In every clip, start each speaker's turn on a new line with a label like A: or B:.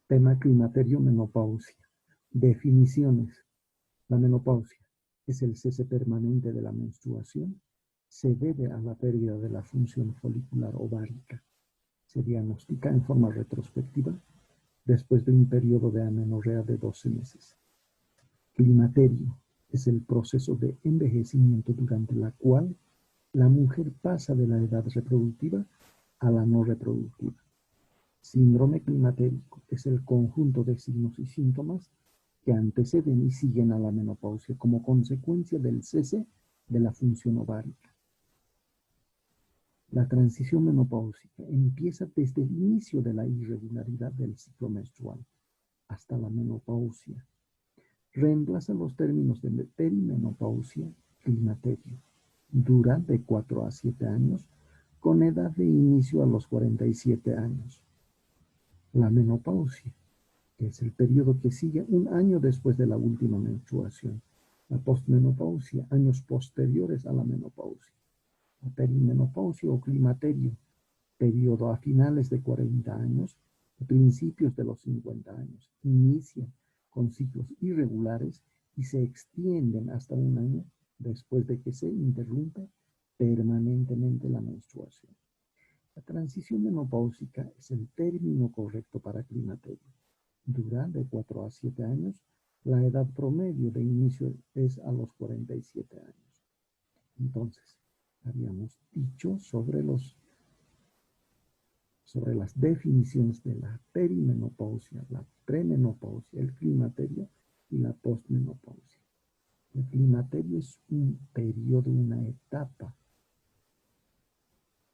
A: Tema climaterio, menopausia. Definiciones. La menopausia es el cese permanente de la menstruación. Se debe a la pérdida de la función folicular ovárica. Se diagnostica en forma retrospectiva después de un periodo de amenorrea de 12 meses. Climaterio es el proceso de envejecimiento durante la cual la mujer pasa de la edad reproductiva a la no reproductiva. Síndrome climatérico es el conjunto de signos y síntomas que anteceden y siguen a la menopausia como consecuencia del cese de la función ovárica. La transición menopáusica empieza desde el inicio de la irregularidad del ciclo menstrual hasta la menopausia. Reemplaza los términos de perimenopausia, climaterio. Dura de 4 a 7 años, con edad de inicio a los 47 años. La menopausia, que es el periodo que sigue un año después de la última menstruación. La postmenopausia, años posteriores a la menopausia. La perimenopausia o climaterio, periodo a finales de 40 años, a principios de los 50 años. Inicia con ciclos irregulares y se extienden hasta un año después de que se interrumpe permanentemente la menstruación. La transición menopáusica es el término correcto para climaterio. Dura de 4 a 7 años. La edad promedio de inicio es a los 47 años. Entonces, habíamos dicho sobre las definiciones de la perimenopausia, la premenopausia, el climaterio y la postmenopausia. El climaterio es un periodo, una etapa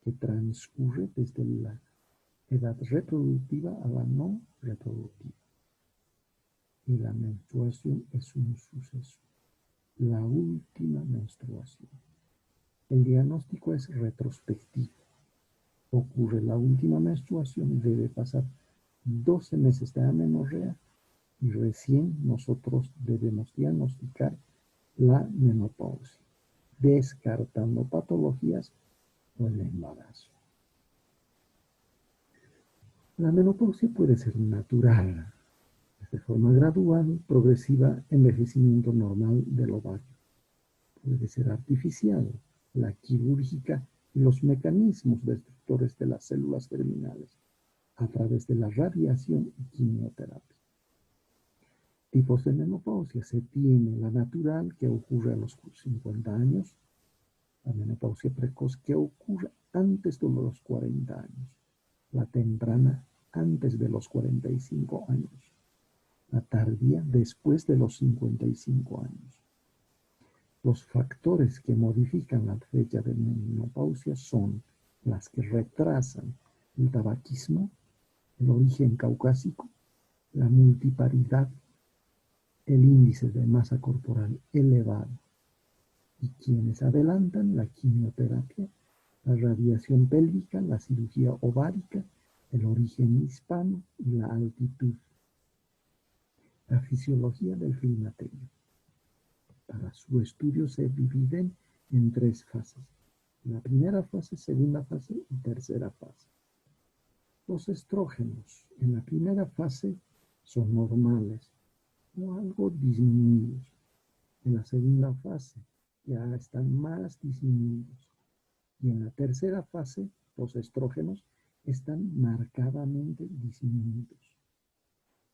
A: que transcurre desde la edad reproductiva a la no reproductiva. Y la menstruación es un suceso, la última menstruación. El diagnóstico es retrospectivo. Ocurre la última menstruación, debe pasar 12 meses de amenorrea y recién nosotros debemos diagnosticar la menopausia, descartando patologías o el embarazo. La menopausia puede ser natural, de forma gradual, progresiva, envejecimiento normal del ovario. Puede ser artificial, la quirúrgica y los mecanismos destructores de las células germinales a través de la radiación y quimioterapia. Tipos de menopausia: se tiene la natural, que ocurre a los 50 años, la menopausia precoz, que ocurre antes de los 40 años, la temprana antes de los 45 años, la tardía después de los 55 años. Los factores que modifican la fecha de menopausia son las que retrasan el tabaquismo, el origen caucásico, la multiparidad, el índice de masa corporal elevado, y quienes adelantan la quimioterapia, la radiación pélvica, la cirugía ovárica, el origen hispano y la altitud. La fisiología del climaterio. Para su estudio se dividen en 3 fases: la primera fase, segunda fase y tercera fase. Los estrógenos en la primera fase son normales o algo disminuidos. En la segunda fase ya están más disminuidos. Y en la tercera fase, los estrógenos están marcadamente disminuidos.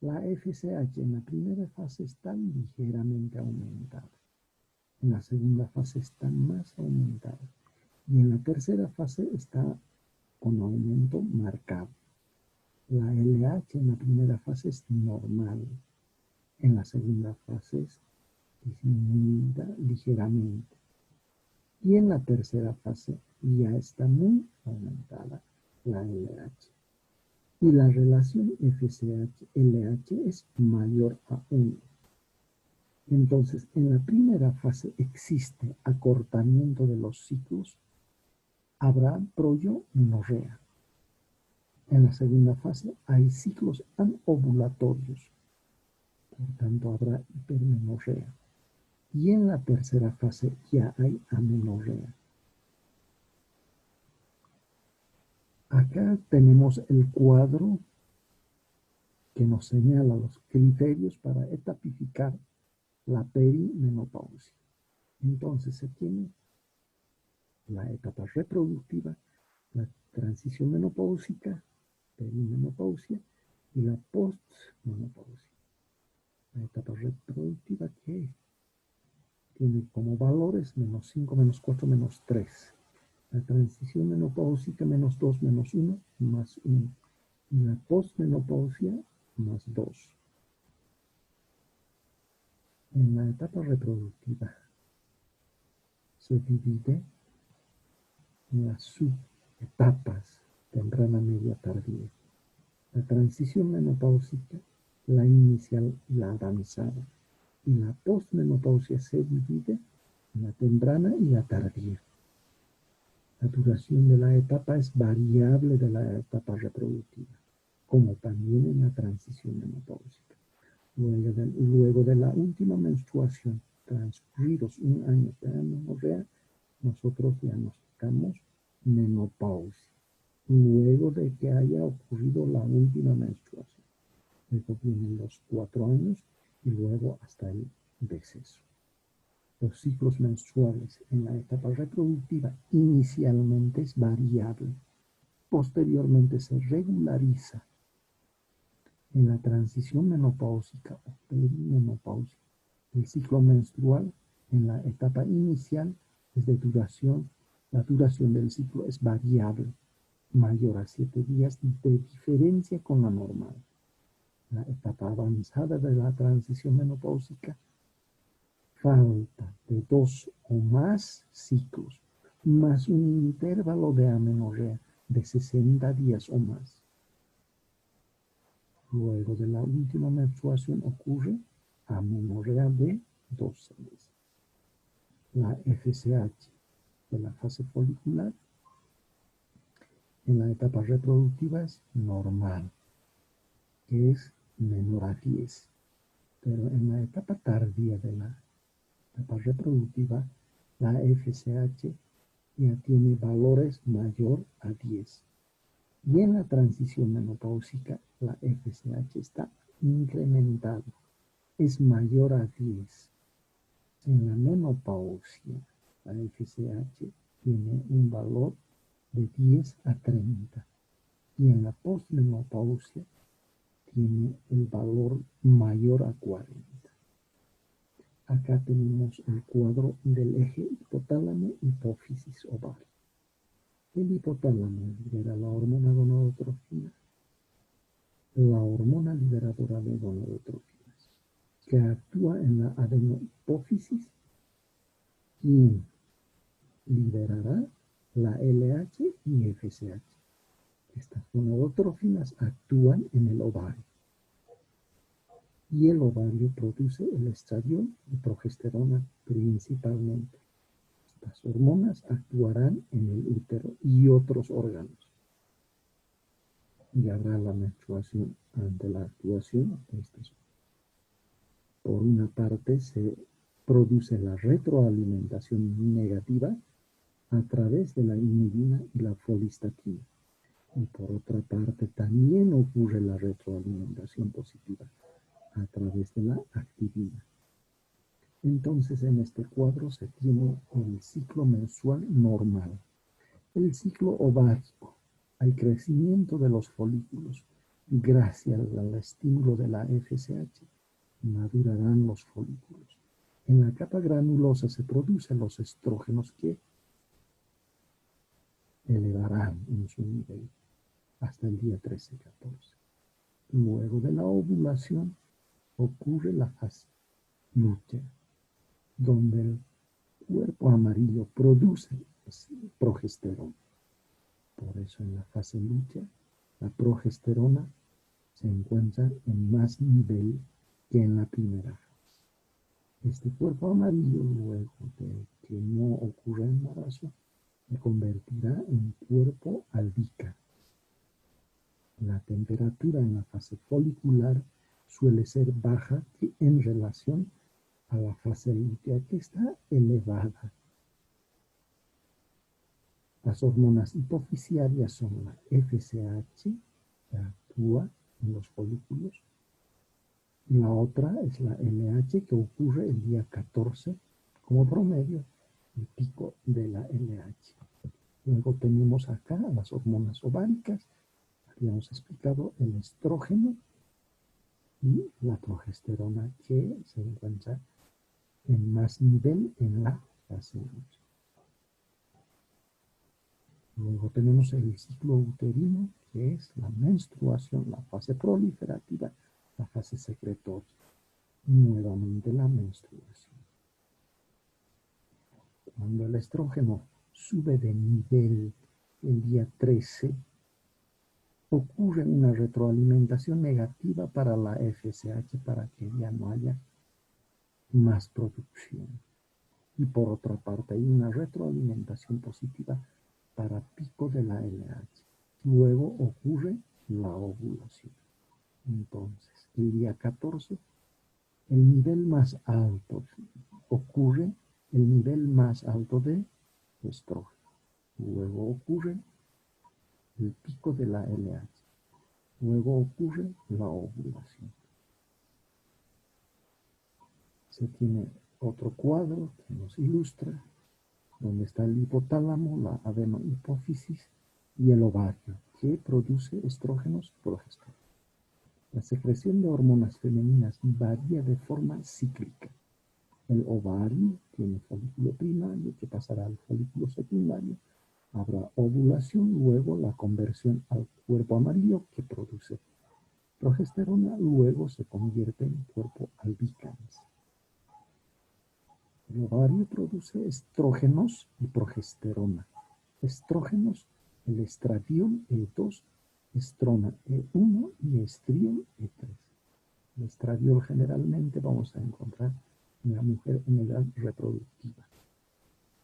A: La FSH en la primera fase está ligeramente aumentada. En la segunda fase está más aumentada. Y en la tercera fase está con aumento marcado. La LH en la primera fase es normal. En la segunda fase es disminuida ligeramente. Y en la tercera fase ya está muy aumentada la LH. Y la relación FSH-LH es mayor a 1. Entonces, en la primera fase existe acortamiento de los ciclos, habrá proyomenorrea. En la segunda fase hay ciclos anovulatorios, por tanto habrá hipermenorrea. Y en la tercera fase ya hay amenorrea. Acá tenemos el cuadro que nos señala los criterios para etapificar la perimenopausia. Entonces se tiene la etapa reproductiva, la transición menopáusica, perimenopausia, y la postmenopausia. La etapa reproductiva que tiene como valores menos 5, menos 4, menos 3. La transición menopáusica menos 2, menos 1, más 1. Y la postmenopausia más 2. En la etapa reproductiva se divide en las subetapas temprana, media, tardía. La transición menopáusica, la inicial y la avanzada. Y la postmenopausia se divide en la temprana y la tardía. La duración de la etapa es variable de la etapa reproductiva, como también en la transición menopáusica. Luego de la última menstruación, transcurridos un año de amenorrea, nosotros diagnosticamos menopausia, luego de que haya ocurrido la última menstruación. Luego vienen los 4 años y luego hasta el deceso. Los ciclos menstruales en la etapa reproductiva inicialmente es variable, posteriormente se regulariza. En la transición menopáusica o perimenopausia, el ciclo menstrual en la etapa inicial es de duración, la duración del ciclo es variable, mayor a 7 días de diferencia con la normal. La etapa avanzada de la transición menopáusica, falta de 2 o más ciclos, más un intervalo de amenorrea de 60 días o más. Luego de la última menstruación ocurre amenorrea de 12 meses. La FSH de la fase folicular en la etapa reproductiva es normal, que es menor a 10. Pero en la etapa tardía de la etapa reproductiva, la FSH ya tiene valores mayor a 10. Y en la transición menopáusica, la FSH está incrementada, es mayor a 10. En la menopausia, la FSH tiene un valor de 10 a 30. Y en la postmenopausia tiene el valor mayor a 40. Acá tenemos el cuadro del eje hipotálamo, hipófisis, ovario. El hipotálamo libera la hormona gonadotrófina, la hormona liberadora de gonadotrófinas, que actúa en la adenohipófisis y liberará la LH y FSH. Estas gonadotrófinas actúan en el ovario. Y el ovario produce el estradiol y progesterona principalmente. Estas hormonas actuarán en el útero y otros órganos. Y habrá la menstruación ante la actuación de estas. Por una parte se produce la retroalimentación negativa a través de la inhibina y la folistatina. Y por otra parte también ocurre la retroalimentación positiva a través de la activina. Entonces en este cuadro se tiene el ciclo menstrual normal. El ciclo ovárico, al crecimiento de los folículos, gracias al estímulo de la FSH, madurarán los folículos. En la capa granulosa se producen los estrógenos que elevarán en su nivel hasta el día 13-14. Luego de la ovulación ocurre la fase lútea, donde el cuerpo amarillo produce progesterona. Por eso en la fase lútea, la progesterona se encuentra en más nivel que en la primera fase. Este cuerpo amarillo, luego de que no ocurra embarazo, se convertirá en cuerpo albícar. La temperatura en la fase folicular suele ser baja en relación a la fase lútea, que está elevada. Las hormonas hipofisiarias son la FSH, que actúa en los folículos, La otra es la LH, que ocurre el día 14 como promedio, el pico de la LH. Luego tenemos acá las hormonas ováricas, habíamos explicado el estrógeno y la progesterona, que se encuentra en más nivel en la fase 1. Luego tenemos el ciclo uterino, que es la menstruación, la fase proliferativa, la fase secretoria. Nuevamente la menstruación. Cuando el estrógeno sube de nivel el día 13, ocurre una retroalimentación negativa para la FSH para que ya no haya más producción. Y por otra parte hay una retroalimentación positiva para pico de la LH. Luego ocurre la ovulación. Entonces, el día 14, el nivel más alto, ocurre el nivel más alto de estrógeno. Luego ocurre el pico de la LH. Luego ocurre la ovulación. Se tiene otro cuadro que nos ilustra donde está el hipotálamo, la adenohipófisis y el ovario, que produce estrógenos y progesterona. La secreción de hormonas femeninas varía de forma cíclica. El ovario tiene folículo primario que pasará al folículo secundario. Habrá ovulación, luego la conversión al cuerpo amarillo que produce progesterona, luego se convierte en cuerpo albicans. El ovario produce estrógenos y progesterona. Estrógenos, el estradiol E2, estrona E1 y estriol E3. El estradiol generalmente vamos a encontrar en la mujer en edad reproductiva,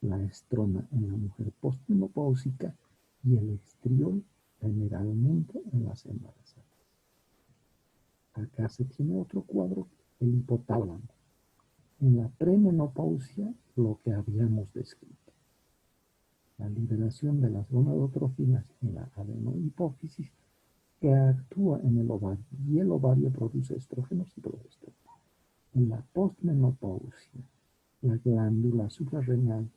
A: la estrona en la mujer postmenopáusica y el estriol generalmente en las embarazadas. Acá se tiene otro cuadro, el hipotálamo. En la premenopausia, lo que habíamos descrito. La liberación de las gonadotrofinas en la adenohipófisis que actúa en el ovario y el ovario produce estrógenos y progesterona. En la postmenopausia, la glándula suprarrenal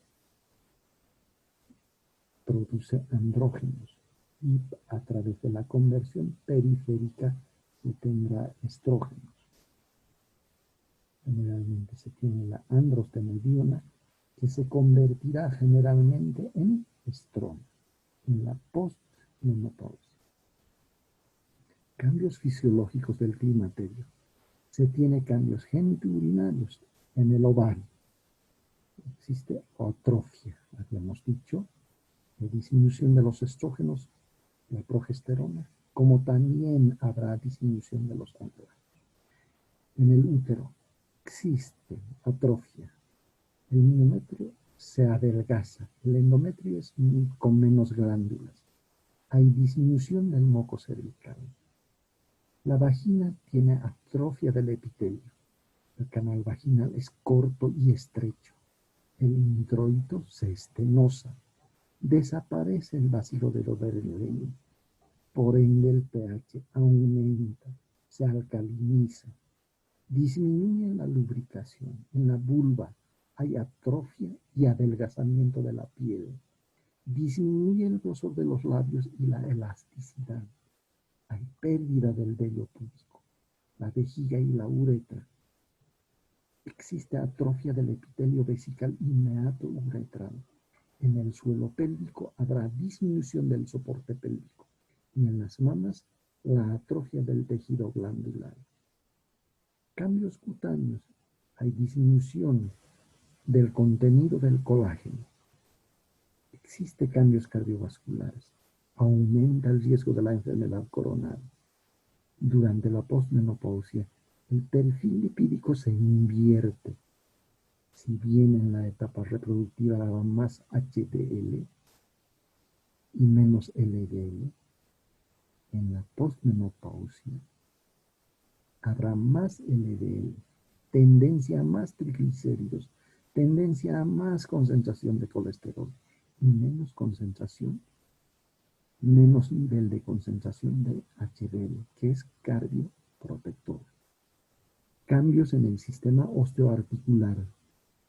A: produce andrógenos y a través de la conversión periférica se tendrá estrógenos. Generalmente se tiene la androstenediona, que se convertirá generalmente en estrona en la postmenopausia. Cambios fisiológicos del climaterio. Se tiene cambios genitourinarios en el ovario. Existe atrofia, habíamos dicho, la disminución de los estrógenos, la progesterona, como también habrá disminución de los andrógenos. En el útero existe atrofia. El miometrio se adelgaza, el endometrio es con menos glándulas. Hay disminución del moco cervical. La vagina tiene atrofia del epitelio. El canal vaginal es corto y estrecho. El introito se estenosa. Desaparece el bacilo de Loderley. Por ende, el pH aumenta, se alcaliniza. Disminuye la lubricación. En la vulva hay atrofia y adelgazamiento de la piel. Disminuye el grosor de los labios y la elasticidad. Hay pérdida del vello púbico, la vejiga y la uretra. Existe atrofia del epitelio vesical y meato uretral. En el suelo pélvico habrá disminución del soporte pélvico y en las mamas la atrofia del tejido glandular. Cambios cutáneos. Hay disminución del contenido del colágeno. Existe cambios cardiovasculares. Aumenta el riesgo de la enfermedad coronaria. Durante la posmenopausia, el perfil lipídico se invierte. Si bien en la etapa reproductiva habrá más HDL y menos LDL, en la posmenopausia habrá más LDL, tendencia a más triglicéridos, tendencia a más concentración de colesterol y menos nivel de concentración de HDL, que es cardioprotector. Cambios en el sistema osteoarticular.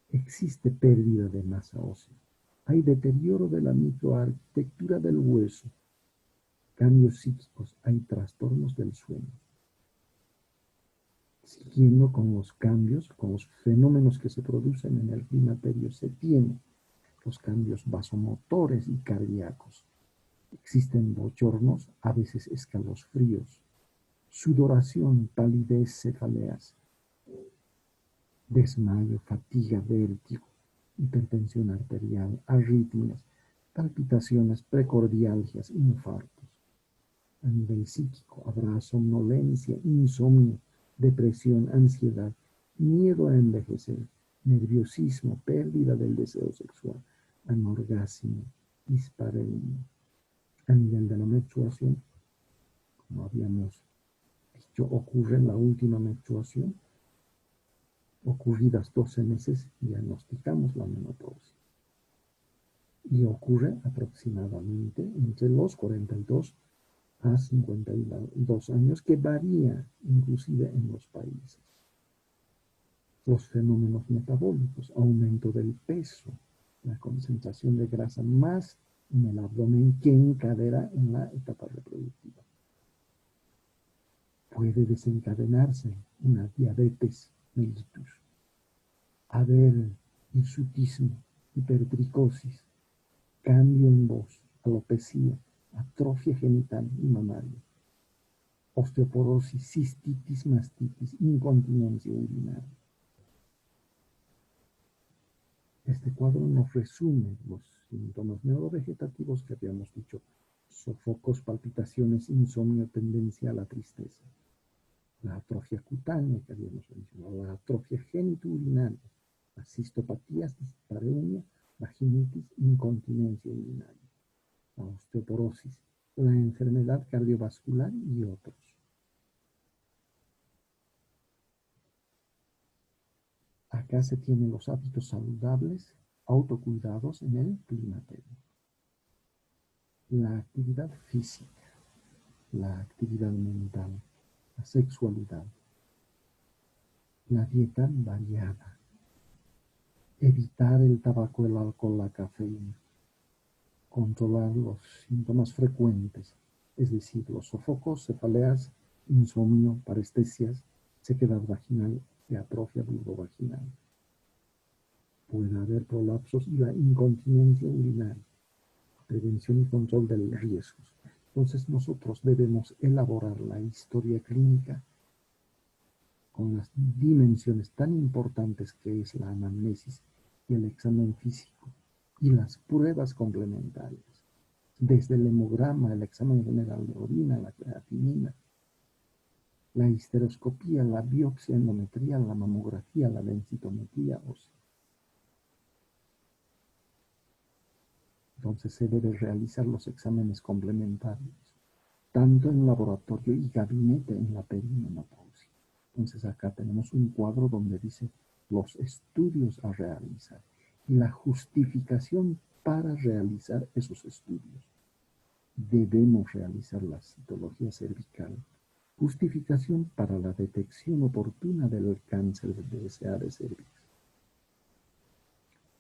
A: Existe pérdida de masa ósea. Hay deterioro de la microarquitectura del hueso. Cambios psíquicos. Hay trastornos del sueño. Siguiendo con los cambios, con los fenómenos que se producen en el climaterio, se tienen los cambios vasomotores y cardíacos. Existen bochornos, a veces escalofríos, sudoración, palidez, cefaleas, desmayo, fatiga, vértigo, hipertensión arterial, arritmias, palpitaciones, precordialgias, infartos. A nivel psíquico habrá somnolencia, insomnio, depresión, ansiedad, miedo a envejecer, nerviosismo, pérdida del deseo sexual, anorgasmia, dispareunia. A nivel de la menstruación, como habíamos dicho, ocurre en la última menstruación. Ocurridas 12 meses, diagnosticamos la menopausia. Y ocurre aproximadamente entre los 42 a 52 años, que varía inclusive en los países. Los fenómenos metabólicos, aumento del peso, la concentración de grasa más en el abdomen que en cadera en la etapa reproductiva. Puede desencadenarse una diabetes mellitus, haber hirsutismo, hipertricosis, cambio en voz, alopecia, atrofia genital y mamaria, osteoporosis, cistitis, mastitis, incontinencia urinaria. Este cuadro nos resume los síntomas neurovegetativos que habíamos dicho: sofocos, palpitaciones, insomnio, tendencia a la tristeza. La atrofia cutánea que habíamos mencionado, la atrofia genitourinaria, las cistopatías, dispareunia, vaginitis, incontinencia urinaria, la osteoporosis, la enfermedad cardiovascular y otros. Acá se tienen los hábitos saludables, autocuidados en el climaterio. La actividad física, la actividad mental, la sexualidad, la dieta variada, evitar el tabaco, el alcohol, la cafeína, controlar los síntomas frecuentes, es decir, los sofocos, cefaleas, insomnio, parestesias, sequedad vaginal y atrofia vulvovaginal. Puede haber prolapsos y la incontinencia urinaria, prevención y control de riesgos. Entonces nosotros debemos elaborar la historia clínica con las dimensiones tan importantes que es la anamnesis y el examen físico y las pruebas complementarias, desde el hemograma, el examen general de orina, la creatinina, la histeroscopía, la biopsia endometrial, la mamografía, la densitometría ósea. Entonces se deben realizar los exámenes complementarios, tanto en laboratorio y gabinete en la perimenopausia. Entonces acá tenemos un cuadro donde dice los estudios a realizar y la justificación para realizar esos estudios. Debemos realizar la citología cervical, justificación para la detección oportuna del cáncer de SA de cervix.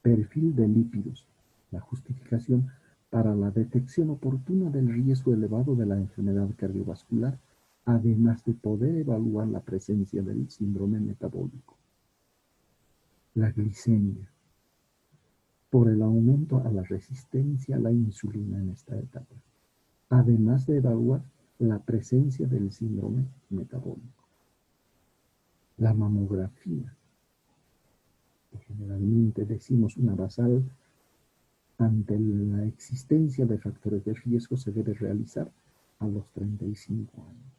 A: Perfil de lípidos, la justificación para la detección oportuna del riesgo elevado de la enfermedad cardiovascular, además de poder evaluar la presencia del síndrome metabólico. La glicemia, por el aumento a la resistencia a la insulina en esta etapa, además de evaluar la presencia del síndrome metabólico. La mamografía, que generalmente decimos una basal, ante la existencia de factores de riesgo se debe realizar a los 35 años.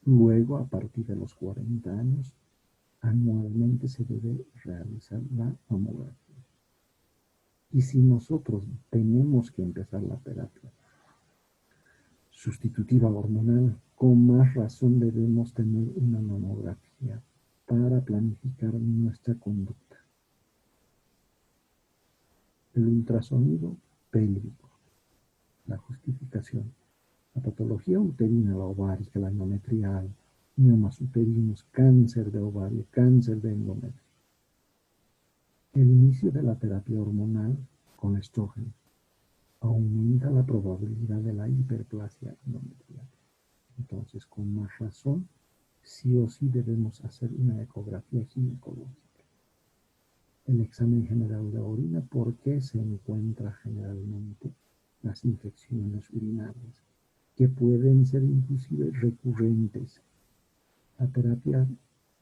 A: Luego, a partir de los 40 años, anualmente se debe realizar la mamografía. Y si nosotros tenemos que empezar la terapia sustitutiva hormonal, con más razón debemos tener una mamografía para planificar nuestra conducta. El ultrasonido pélvico, la justificación, la patología uterina, la ovárica, la endometrial, miomas uterinos, cáncer de ovario, cáncer de endometrio. El inicio de la terapia hormonal con estrógeno aumenta la probabilidad de la hiperplasia endometrial. Entonces, con más razón, sí o sí debemos hacer una ecografía ginecológica. El examen general de orina, porque se encuentra generalmente las infecciones urinarias, que pueden ser inclusive recurrentes. La terapia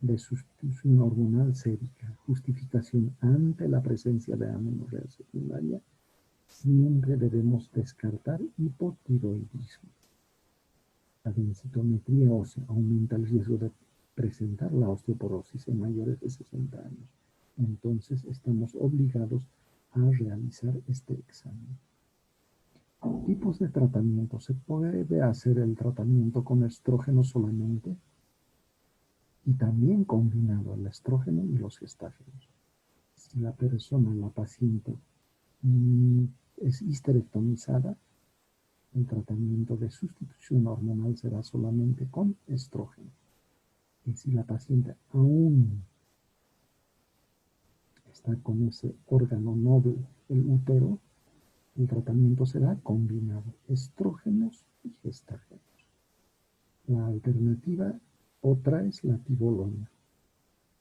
A: de sustitución hormonal sérica, justificación ante la presencia de amenorrea secundaria, siempre debemos descartar hipotiroidismo. La densitometría ósea aumenta el riesgo de presentar la osteoporosis en mayores de 60 años. Entonces estamos obligados a realizar este examen. Tipos de tratamiento. ¿Se puede hacer el tratamiento con estrógeno solamente? Y también combinado el estrógeno y los gestágenos. Si la persona, la paciente, es histerectomizada, el tratamiento de sustitución hormonal será solamente con estrógeno. Y si la paciente aún está con ese órgano noble, el útero, el tratamiento será combinado, estrógenos y gestágenos. La alternativa, otra es la tibolona.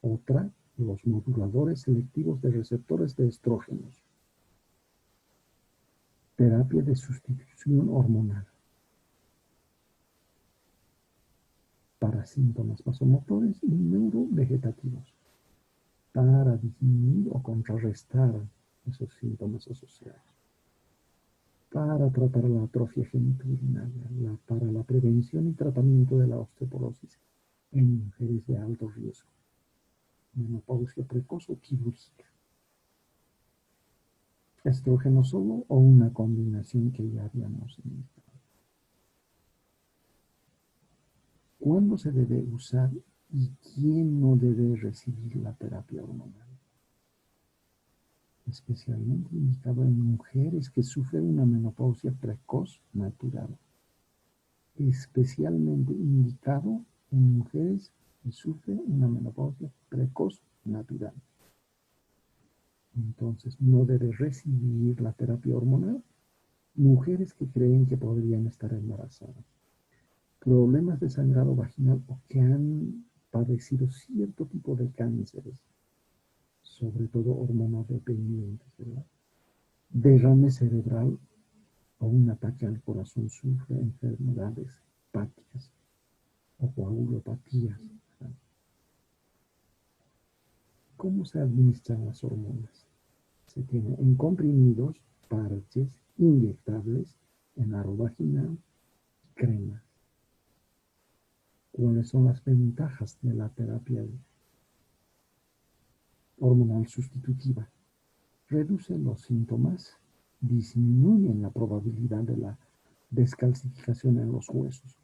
A: Otra, los moduladores selectivos de receptores de estrógenos. Terapia de sustitución hormonal. Para síntomas vasomotores y neurovegetativos. Para disminuir o contrarrestar esos síntomas asociados. Para tratar la atrofia genitourinaria, para la prevención y tratamiento de la osteoporosis en mujeres de alto riesgo. Menopausia precoz o quirúrgica. Estrógeno solo o una combinación que ya habíamos indicado. ¿Cuándo se debe usar y quién no debe recibir la terapia hormonal? Especialmente indicado en mujeres que sufren una menopausia precoz natural. Especialmente indicado en mujeres que sufren una menopausia precoz natural. Entonces, no debe recibir la terapia hormonal mujeres que creen que podrían estar embarazadas, problemas de sangrado vaginal o que han padecido cierto tipo de cánceres, sobre todo hormonodependientes, ¿verdad? Derrame cerebral o un ataque al corazón, sufre enfermedades hepáticas o coagulopatías. ¿Cómo se administran las hormonas? Se tiene en comprimidos, parches, inyectables, en aro vaginal, crema. ¿Cuáles son las ventajas de la terapia hormonal sustitutiva? Reduce los síntomas, disminuyen la probabilidad de la descalcificación en los huesos,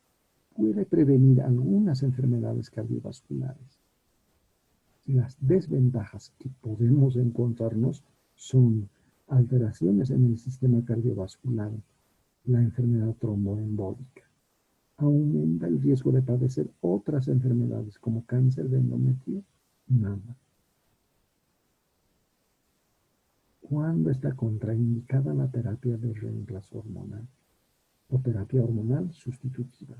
A: puede prevenir algunas enfermedades cardiovasculares. Y las desventajas que podemos encontrarnos son alteraciones en el sistema cardiovascular, la enfermedad tromboembólica. Aumenta el riesgo de padecer otras enfermedades como cáncer de endometrio y mama. ¿Cuándo está contraindicada la terapia de reemplazo hormonal o terapia hormonal sustitutiva?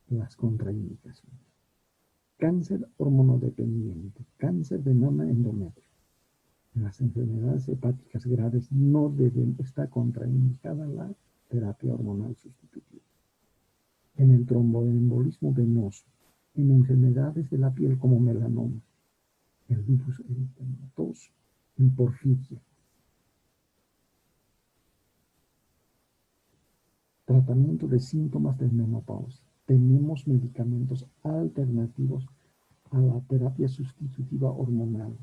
A: Las contraindicaciones. Cáncer hormonodependiente, cáncer de mama endometrio. En las enfermedades hepáticas graves no deben estar contraindicada la terapia hormonal sustitutiva. En el tromboembolismo venoso, en enfermedades de la piel como melanoma, el lupus eritematoso, en porfiria. Tratamiento de síntomas de menopausia. Tenemos medicamentos alternativos a la terapia sustitutiva hormonal,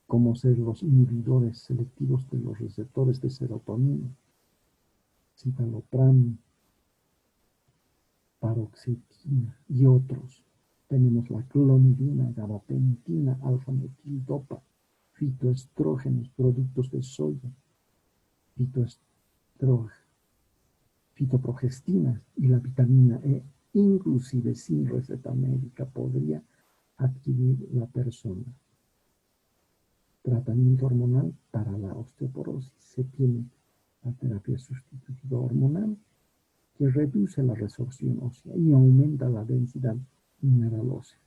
A: como ser los inhibidores selectivos de los receptores de serotonina, citalopram, paroxetina y otros. Tenemos la clonidina, gabapentina, alfa-metildopa, fitoestrógenos, productos de soya, fitoestrógenos, fitoprogestinas y la vitamina E, inclusive sin receta médica, podría adquirir la persona. Tratamiento hormonal para la osteoporosis. Se tiene la terapia sustitutiva hormonal que reduce la resorción ósea y aumenta la densidad mineral ósea,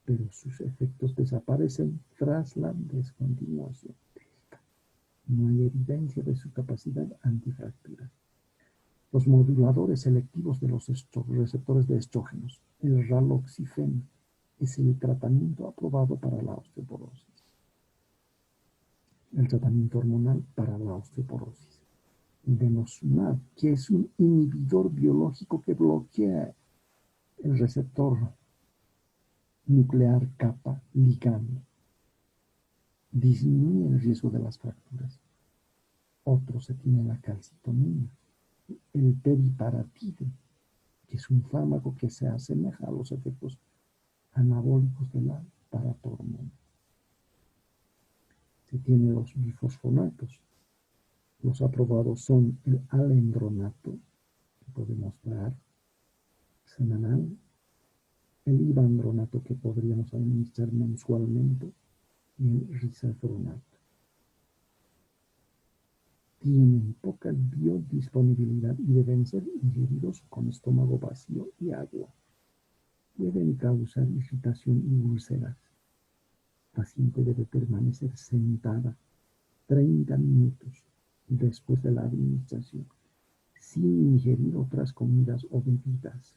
A: pero sus efectos desaparecen tras la descontinuación. No hay evidencia de su capacidad antifractura. Los moduladores selectivos de los receptores de estrógenos, el raloxifeno, es el tratamiento aprobado para la osteoporosis. El tratamiento hormonal para la osteoporosis. Denosumab, que es un inhibidor biológico que bloquea el receptor nuclear kappa ligando, disminuye el riesgo de las fracturas. Otro se tiene la calcitonina, el teriparatide, que es un fármaco que se asemeja a los efectos anabólicos de la paratormona. Se tiene los bifosfonatos. Los aprobados son el alendronato, que podemos dar semanal, el ivandronato, que podríamos administrar mensualmente, y el risafronato. Tienen poca biodisponibilidad y deben ser ingeridos con estómago vacío y agua. Pueden causar irritación y úlceras. El paciente debe permanecer sentada 30 minutos después de la administración, sin ingerir otras comidas o bebidas.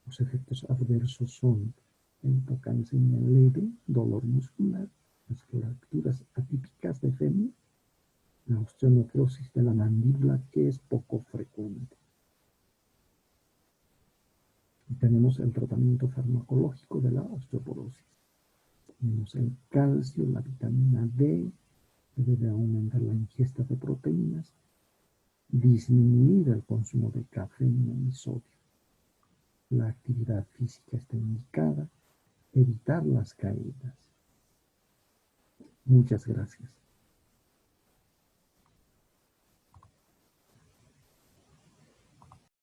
A: Los efectos adversos son la hipocalcemia leve, dolor muscular, las fracturas atípicas de fémur, la osteonecrosis de la mandíbula, que es poco frecuente. Y tenemos el tratamiento farmacológico de la osteoporosis. Tenemos el calcio, la vitamina D, que debe aumentar la ingesta de proteínas, disminuir el consumo de cafeína y sodio. La actividad física está indicada, evitar las caídas. Muchas gracias.